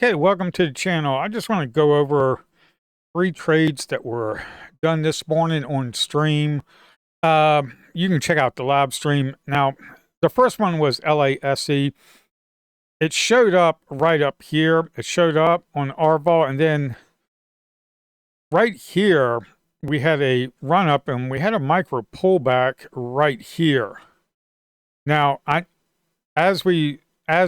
Okay, welcome to the channel. I just want to go over 3 trades that were done this morning on stream. You can check out the live stream. Now, the first one was LASE. It showed up right up here. It showed up on RVol, and then right here, we had a run up and we had a micro pullback right here. Now, as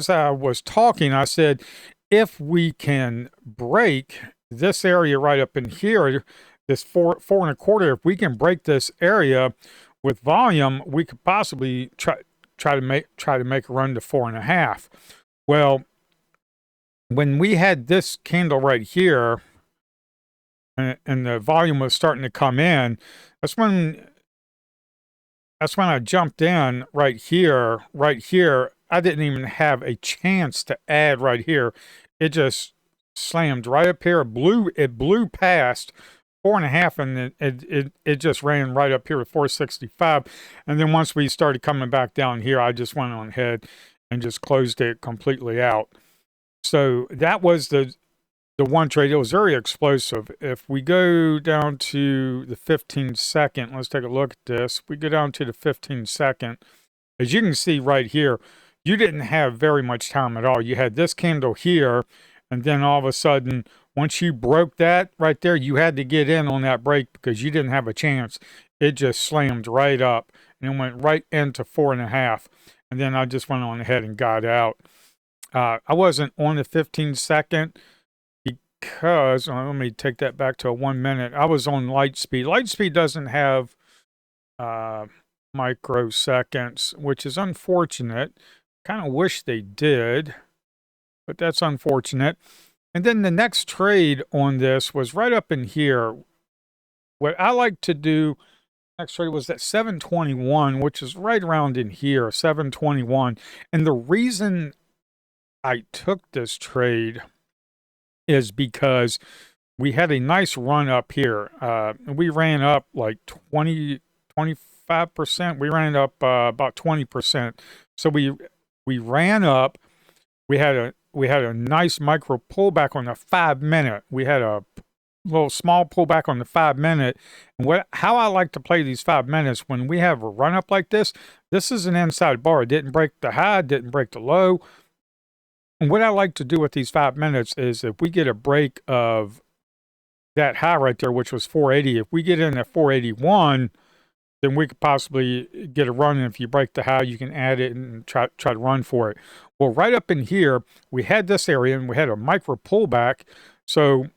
I was talking, I said, if we can break this area right up in here, this four and a quarter, if we can break this area with volume, we could possibly try to make a run to 4.5. Well, when we had this candle right here, and the volume was starting to come in, that's when I jumped in right here. I didn't even have a chance to add right here. It just slammed right up here. It blew past 4.5, and it just ran right up here to 465. And then once we started coming back down here, I just went on ahead and just closed it completely out. So that was the one trade. It was very explosive. If we go down to the 15-second, let's take a look at this. We go down to the 15-second. As you can see right here, you didn't have very much time at all. You had this candle here, and then all of a sudden, once you broke that right there, you had to get in on that break because you didn't have a chance. It just slammed right up and it went right into 4.5. And then I just went on ahead and got out. I wasn't on the 15-second because, let me take that back to a 1 minute. I was on light speed. Light speed doesn't have microseconds, which is unfortunate. Kind of wish they did, but that's unfortunate. And then the next trade on this was right up in here. What I like to do, next trade was at 721, which is right around in here, 721. And the reason I took this trade is because we had a nice run up here. We ran up like 25%. We ran up about 20%. So we ran up. We had a nice micro pullback on the 5-minute. We had a little small pullback on the 5-minute. And how I like to play these 5 minutes, when we have a run up like this is an inside bar. It didn't break the high, didn't break the low. And what I like to do with these 5 minutes is if we get a break of that high right there, which was 480, if we get in at 481, then we could possibly get a run. And if you break the high, you can add it and try to run for it. Well, right up in here, we had this area and we had a micro pullback. So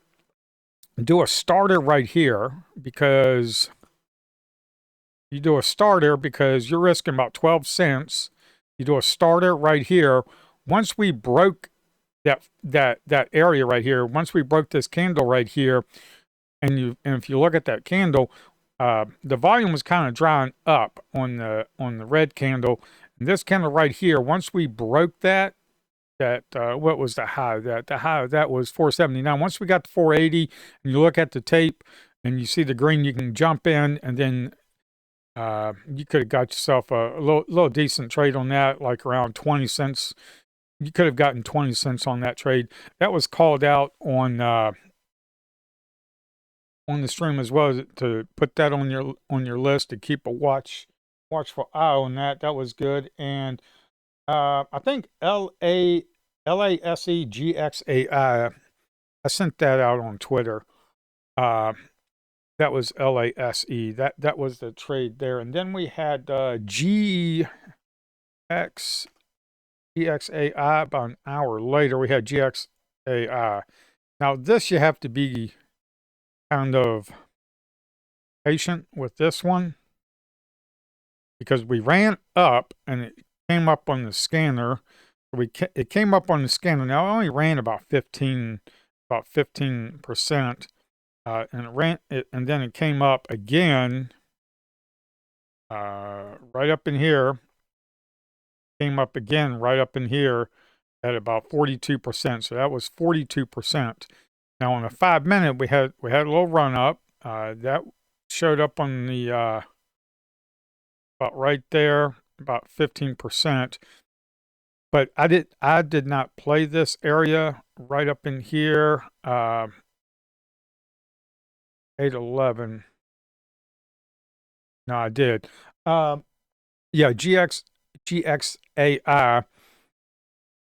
do a starter right here because you're risking about 12 cents. You do a starter right here. Once we broke that area right here, once we broke this candle right here, and if you look at that candle, the volume was kind of drying up on the red candle. And this candle right here, once we broke that what was the high? The high of that was 479. Once we got to 480, and you look at the tape and you see the green, you can jump in, and then you could have got yourself a little decent trade on that, like around 20 cents. You could have gotten 20 cents on that trade. That was called out on the stream as well, to put that on your list to keep a watchful eye on that. That was good. And I think LASEGXAI, I sent that out on Twitter. That was LASE. That was the trade there. And then we had GXAI about an hour later. We had GXAI. Now this, you have to be kind of patient with this one because we ran up and it came up on the scanner. It came up on the scanner. Now I only ran about 15%, and and then it came up again, right up in here. Came up again right up in here at about 42%. So that was 42%. Now on a 5-minute, we had a little run up. That showed up on the about right there, about 15%. But I did not play this area right up in here. 811. No, I did. Yeah, GXAI.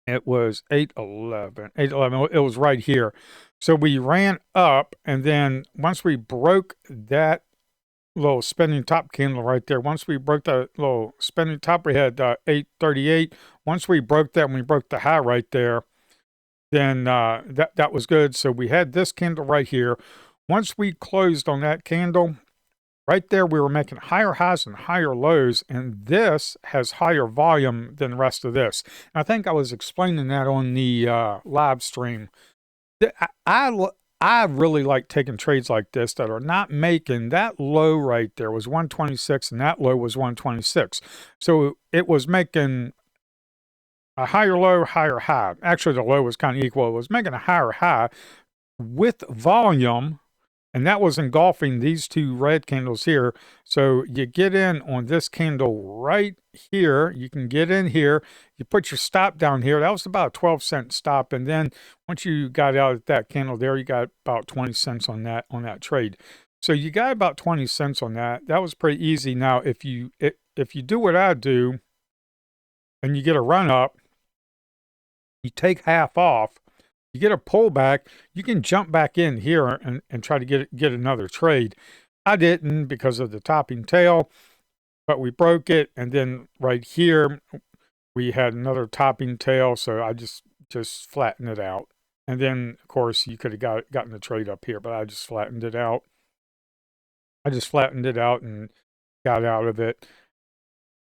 It was 811. 811. It was right here. So we ran up, and then once we broke that little spinning top candle right there, once we broke that little spinning top, we had 838. Once we broke that, and we broke the high right there, then that was good. So we had this candle right here. Once we closed on that candle, right there, we were making higher highs and higher lows, and this has higher volume than the rest of this. And I think I was explaining that on the live stream. I really like taking trades like this that are not making that low right there was 126, and that low was 126. So it was making a higher low, higher high. Actually, the low was kind of equal. It was making a higher high with volume, and that was engulfing these two red candles here. So you get in on this candle right here. You can get in here. You put your stop down here. That was about a 12-cent stop. And then once you got out at that candle there, you got about 20 cents on that trade. So you got about 20 cents on that. That was pretty easy. Now, if you do what I do and you get a run up, you take half off, you get a pullback, you can jump back in here and try to get another trade. I didn't because of the topping tail, but we broke it, and then right here we had another topping tail, so I just flattened it out. And then of course you could have gotten the trade up here, but I just flattened it out. I just flattened it out and got out of it.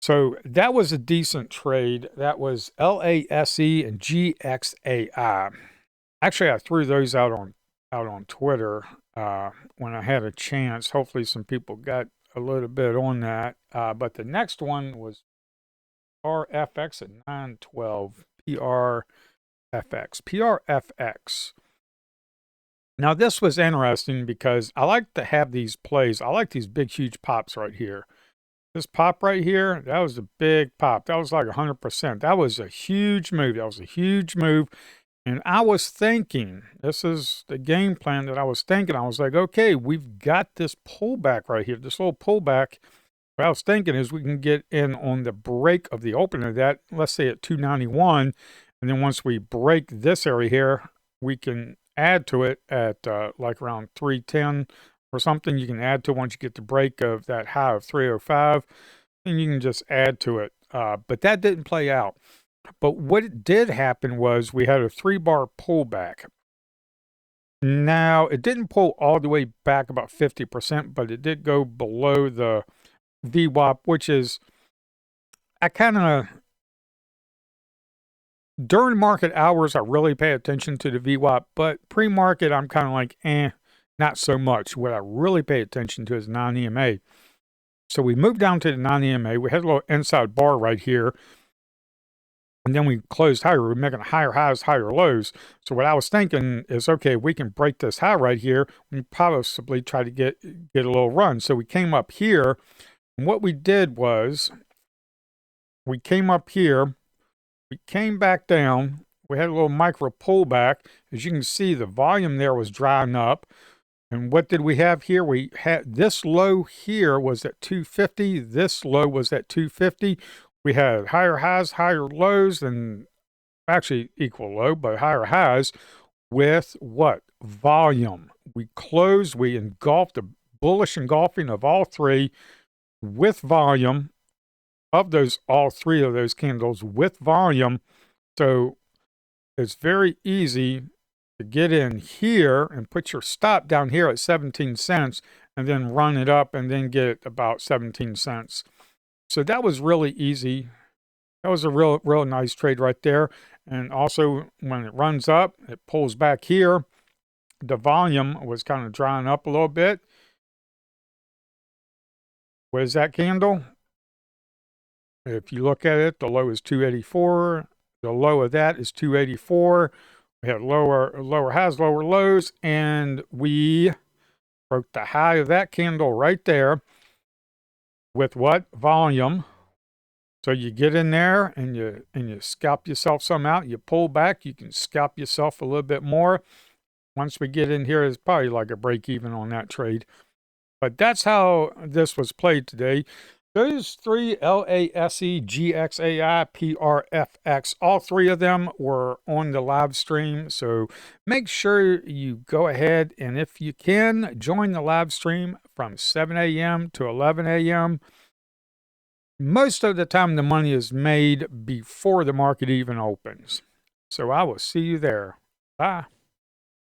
So that was a decent trade. That was LASE and GXAI. Actually, I threw those out on Twitter when I had a chance. Hopefully, some people got a little bit on that. But the next one was RFX at 912. PRFX. Now, this was interesting because I like to have these plays. I like these big, huge pops right here. This pop right here, that was a big pop. That was like 100%. That was a huge move. And I was thinking, this is the game plan that I was thinking. I was like, okay, we've got this pullback right here, this little pullback. What I was thinking is we can get in on the break of the opening of that, let's say at 291. And then once we break this area here, we can add to it at like around 310 or something. You can add to once you get the break of that high of 305, and you can just add to it. But that didn't play out. But what did happen was we had a 3-bar pullback. Now, it didn't pull all the way back about 50%, but it did go below the VWAP, which is, I kind of, during market hours, I really pay attention to the VWAP, but pre-market, I'm kind of like, not so much. What I really pay attention to is non-EMA. So we moved down to the non-EMA. We had a little inside bar right here. And then we closed higher. We're making higher highs, higher lows. So what I was thinking is, okay, we can break this high right here. We possibly try to get a little run. So we came up here. And what we did was we came up here. We came back down. We had a little micro pullback. As you can see, the volume there was drying up. And what did we have here? We had this low here was at 250. This low was at 250. We had higher highs, higher lows, and actually equal low, but higher highs with what? Volume. We engulfed the bullish engulfing of all three with volume of all three of those candles with volume. So it's very easy to get in here and put your stop down here at 17 cents and then run it up and then get about 17 cents. So that was really easy. That was a real nice trade right there. And also when it runs up, it pulls back here. The volume was kind of drying up a little bit. What is that candle? If you look at it, the low is 284. The low of that is 284. We had lower highs, lower lows, and we broke the high of that candle right there with what? Volume. So you get in there and you scalp yourself some out. You pull back, you can scalp yourself a little bit more. Once we get in here, it's probably like a break even on that trade. But that's how this was played today. Those three, LASE, GXAI, PRFX, all three of them were on the live stream. So make sure you go ahead and, if you can, join the live stream from 7 a.m. to 11 a.m. Most of the time, the money is made before the market even opens. So I will see you there. Bye.